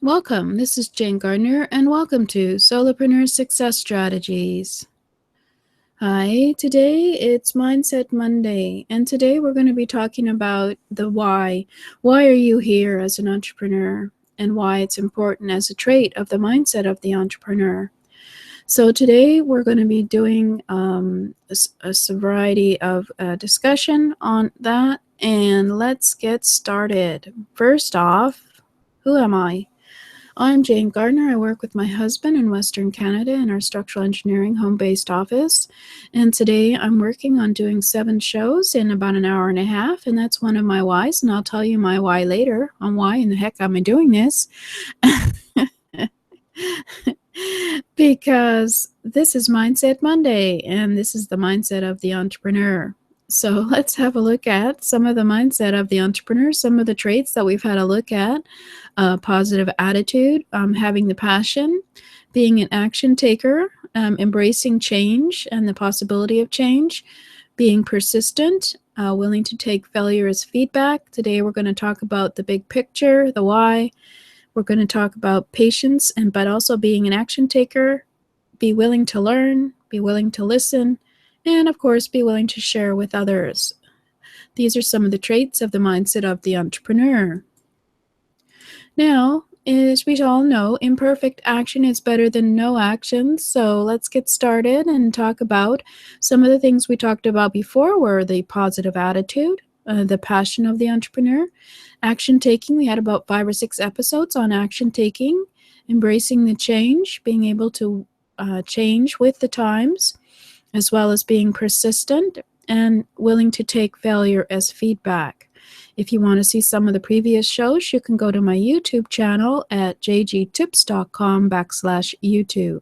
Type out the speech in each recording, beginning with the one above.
Welcome, this is Jane Gardner, and welcome to Solopreneur Success Strategies. Hi, today it's Mindset Monday, and today we're going to be talking about the why. Why are you here as an entrepreneur, and why it's important as a trait of the mindset of the entrepreneur. So today we're going to be doing a variety of discussion on that, and let's get started. First off, who am I? I'm Jane Gardner. I work with my husband in Western Canada in our structural engineering home-based office. And today I'm working on doing 7 shows in about an hour and a half. And that's one of my whys. And I'll tell you my why later on why in the heck am I doing this. Because this is Mindset Monday, and this is the mindset of the entrepreneur. So let's have a look at some of the mindset of the entrepreneur, some of the traits that we've had a look at. Positive attitude, having the passion, being an action taker, embracing change and the possibility of change, being persistent, willing to take failure as feedback. Today we're going to talk about the big picture, the why. We're going to talk about patience, but also being an action taker, be willing to learn, be willing to listen, and of course, be willing to share with others. These are some of the traits of the mindset of the entrepreneur. Now, as we all know, imperfect action is better than no action. So let's get started and talk about some of the things we talked about before were the positive attitude, the passion of the entrepreneur, action taking. We had about 5 or 6 episodes on action taking, embracing the change, being able to change with the times, as well as being persistent and willing to take failure as feedback. If you want to see some of the previous shows, you can go to my YouTube channel at jgtips.com/YouTube.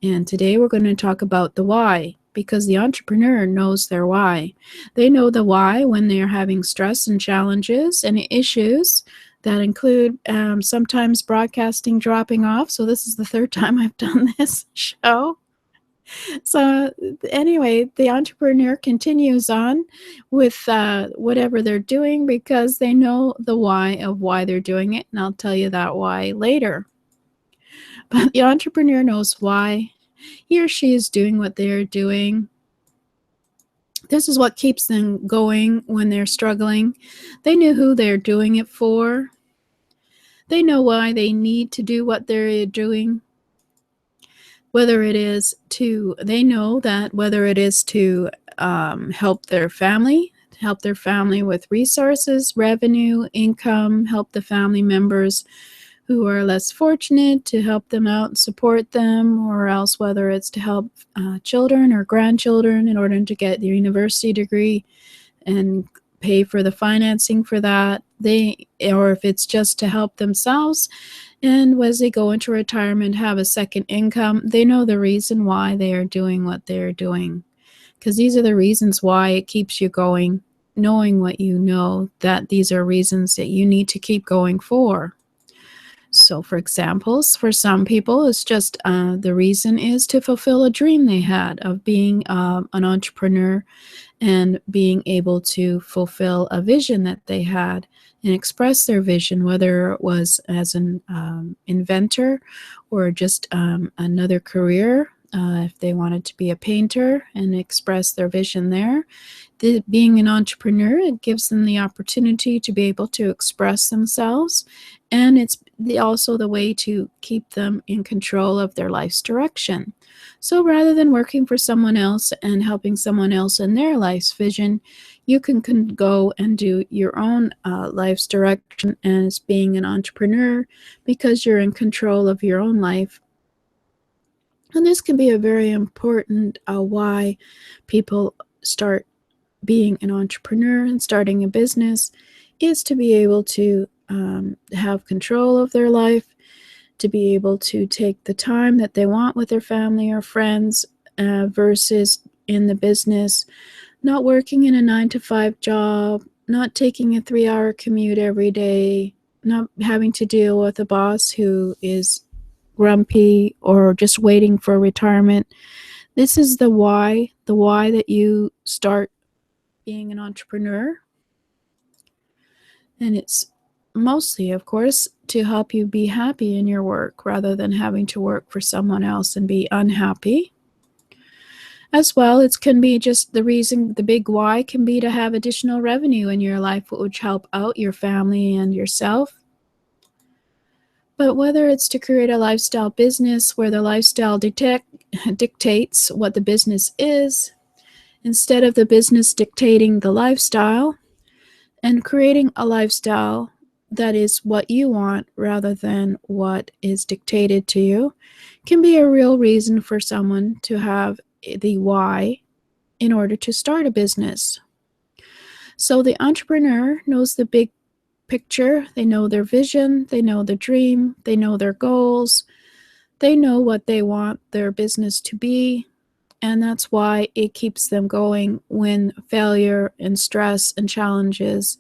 And today we're going to talk about the why, because the entrepreneur knows their why. They know the why when they're having stress and challenges and issues that include sometimes broadcasting dropping off. So this is the 3rd time I've done this show. So anyway, the entrepreneur continues on with whatever they're doing because they know the why of why they're doing it, and I'll tell you that why later. But the entrepreneur knows why he or she is doing what they're doing. This is what keeps them going when they're struggling. They know who they're doing it for. They know why they need to do what they're doing. They know that whether it is to help their family with resources, revenue, income, help the family members who are less fortunate, to help them out and support them, or else whether it's to help children or grandchildren in order to get their university degree and pay for the financing for that, or if it's just to help themselves. And as they go into retirement, have a second income, they know the reason why they are doing what they're doing. Because these are the reasons why it keeps you going, knowing what you know, that these are reasons that you need to keep going for. So, for examples, for some people, it's just the reason is to fulfill a dream they had of being an entrepreneur and being able to fulfill a vision that they had and express their vision, whether it was as an inventor or just another career. If they wanted to be a painter and express their vision there. Being an entrepreneur, it gives them the opportunity to be able to express themselves, and it's also the way to keep them in control of their life's direction. So rather than working for someone else and helping someone else in their life's vision, you can go and do your own life's direction as being an entrepreneur, because you're in control of your own life. And this can be a very important why people start being an entrepreneur and starting a business, is to be able to have control of their life, to be able to take the time that they want with their family or friends versus in the business, not working in a 9-to-5 job, not taking a 3-hour commute every day, not having to deal with a boss who is grumpy or just waiting for retirement. This is the why that you start being an entrepreneur. And it's mostly, of course, to help you be happy in your work rather than having to work for someone else and be unhappy. As well, it can be just the reason, the big why can be to have additional revenue in your life, which help out your family and yourself. But whether it's to create a lifestyle business where the lifestyle dictates what the business is, instead of the business dictating the lifestyle, and creating a lifestyle that is what you want rather than what is dictated to you, can be a real reason for someone to have the why in order to start a business. So the entrepreneur knows the big picture, they know their vision, they know the dream, they know their goals, they know what they want their business to be, and that's why it keeps them going when failure and stress and challenges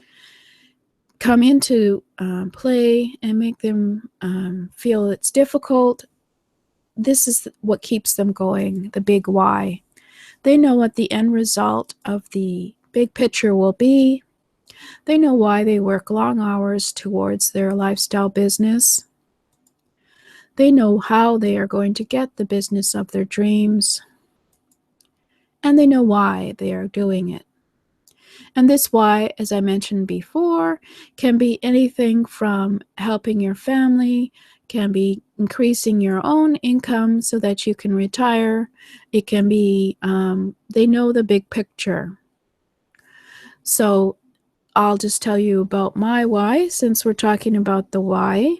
come into play and make them feel it's difficult. This is what keeps them going, the big why. They know what the end result of the big picture will be. They know why they work long hours towards their lifestyle business. They know how they are going to get the business of their dreams. And they know why they are doing it. And this why, as I mentioned before, can be anything from helping your family, can be increasing your own income so that you can retire. It can be, they know the big picture. So I'll just tell you about my why since we're talking about the why.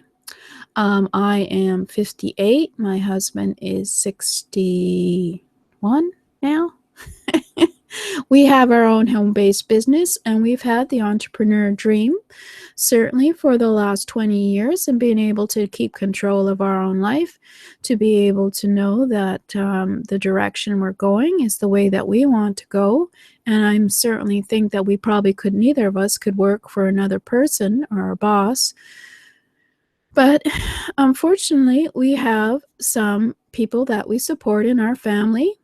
I am 58. My husband is 61 now. We have our own home-based business, and we've had the entrepreneur dream certainly for the last 20 years, and being able to keep control of our own life, to be able to know that the direction we're going is the way that we want to go. And I certainly think that we probably could, neither of us could work for another person or a boss. But unfortunately, we have some people that we support in our family,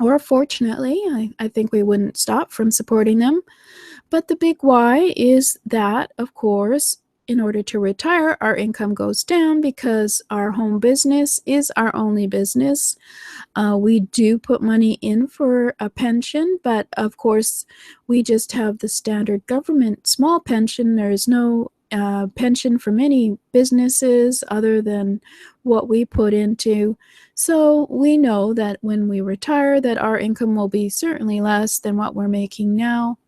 or fortunately, I think we wouldn't stop from supporting them. But the big why is that, of course, in order to retire, our income goes down because our home business is our only business. We do put money in for a pension, but of course, we just have the standard government small pension. There is no pension for many businesses other than what we put into. So we know that when we retire, that our income will be certainly less than what we're making now.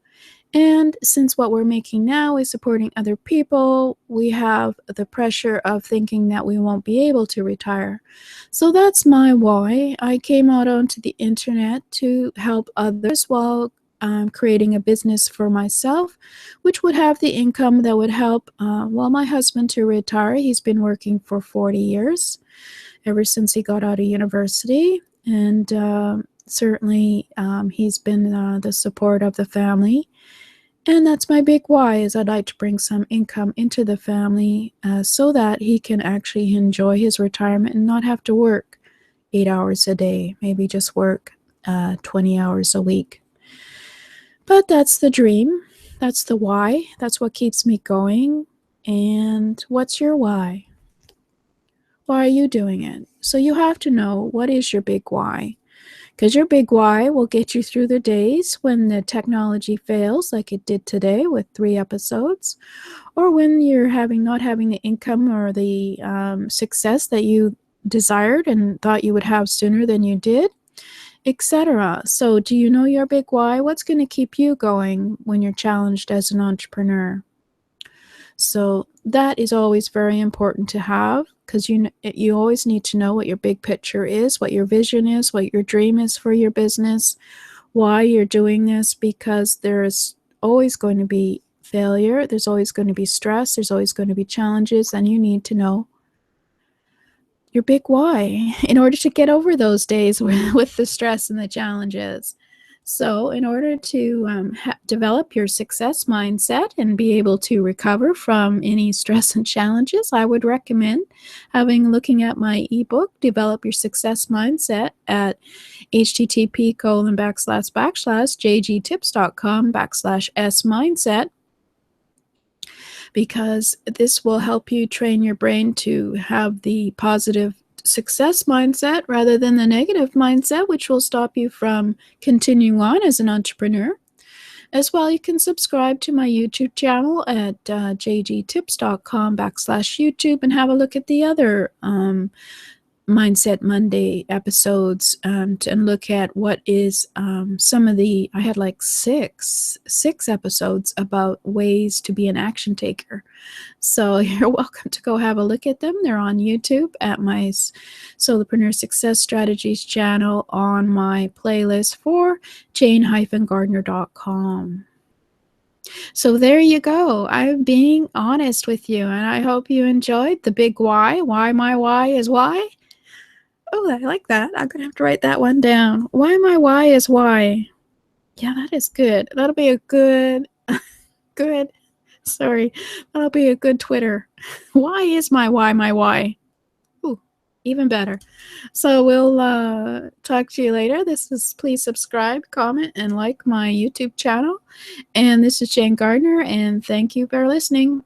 And since what we're making now is supporting other people, we have the pressure of thinking that we won't be able to retire. So that's my why. I came out onto the internet to help others while creating a business for myself, which would have the income that would help my husband to retire. He's been working for 40 years, ever since he got out of university. And certainly he's been the support of the family. And that's my big why, is I'd like to bring some income into the family so that he can actually enjoy his retirement and not have to work 8 hours a day, maybe just work 20 hours a week. But that's the dream. That's the why. That's what keeps me going. And what's your why? Why are you doing it? So you have to know, what is your big why? Because your big why will get you through the days when the technology fails, like it did today with 3 episodes, or when you're not having the income or the success that you desired and thought you would have sooner than you did, etc. So do you know your big why? What's going to keep you going when you're challenged as an entrepreneur? So that is always very important to have, because you always need to know what your big picture is, what your vision is, what your dream is for your business, why you're doing this, because there's always going to be failure, there's always going to be stress, there's always going to be challenges, and you need to know your big why in order to get over those days with the stress and the challenges. So in order to develop your success mindset and be able to recover from any stress and challenges, I would recommend looking at my ebook, Develop Your Success Mindset, at http://jgtips.com/s mindset. because this will help you train your brain to have the positive success mindset rather than the negative mindset, which will stop you from continuing on as an entrepreneur. As well, you can subscribe to my YouTube channel at jgtips.com/YouTube and have a look at the other Mindset Monday episodes, and look at what is some of the, I had like six episodes about ways to be an action taker. So you're welcome to go have a look at them. They're on YouTube at my Solopreneur Success Strategies channel on my playlist for jane-gardner.com. So there you go. I'm being honest with you, and I hope you enjoyed the big why. Why my why is why. Oh, I like that. I'm going to have to write that one down. Why my why is why. Yeah, that is good. That'll be a good, sorry. That'll be a good Twitter. Why is my why my why? Ooh, even better. So we'll talk to you later. Please subscribe, comment, and like my YouTube channel. And this is Jane Gardner, and thank you for listening.